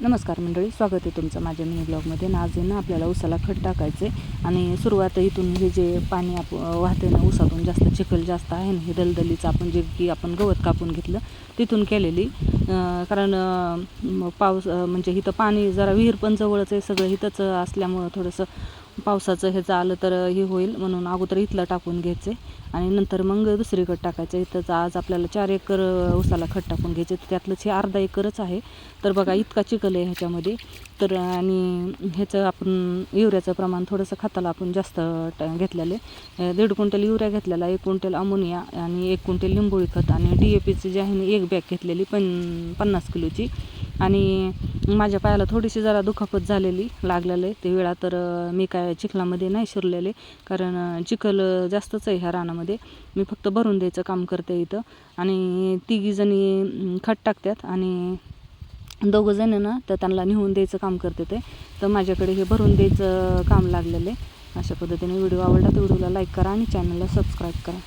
नमस्कार मंडळी, स्वागत आहे तुमचं माझ्या मिनी ब्लॉगमध्ये. आज आहे ना आपल्याला ऊसाला खत टाकायचं आहे आणि सुरुवात इथून हे जे पाणी वाहते ना ऊसातून, जास्त चिखल जास्त आहे ना, हे दलदलीचं आपण जे की आपण गवत कापून घेतलं तिथून केलेली. कारण पाऊस म्हणजे इथं पाणी जरा विहीर पण जवळच आहे, सगळं इथंच असल्यामुळं थोडंसं पावसाचं ह्याचं आलं तर हे होईल म्हणून अगोदर इथलं टाकून घ्यायचं आणि नंतर मग दुसरीकडे टाकायचं. इथंच आज आपल्याला 4 एकर ऊसाला खत टाकून घ्यायचे, त्यातलंच हे अर्धा एकरच आहे. तर बघा इतका चिखल आहे ह्याच्यामध्ये. तर आणि ह्याचं आपण युरियाचं प्रमाण थोडंसं खताला आपण जास्त घेतलेलं आहे. 1.5 क्विंटल युरिया घेतलेला, 1 क्विंटल अमोनिया आणि 1 क्विंटल लिंबोळी खत आणि DAPची जी आहे ना 1 बॅग घेतलेली 50 किलोची. आणि माझ्या पायाला थोडीशी जरा दुखापत झालेली लागलेलं आहे ते वेळा. तर मी काय चिखलामध्ये नाही शिरलेले, कारण चिखल जास्तच आहे ह्या रानामध्ये. मी फक्त भरून द्यायचं काम करते इथं आणि 3 जणी खत टाकतात आणि 2 जण ना तर त्यांना नेऊन द्यायचं काम करते ते. तर माझ्याकडे हे भरून द्यायचं काम लागलेलं आहे. अशा पद्धतीने व्हिडिओ आवडला तर व्हिडिओला लाईक करा आणि चॅनलला सबस्क्राईब करा.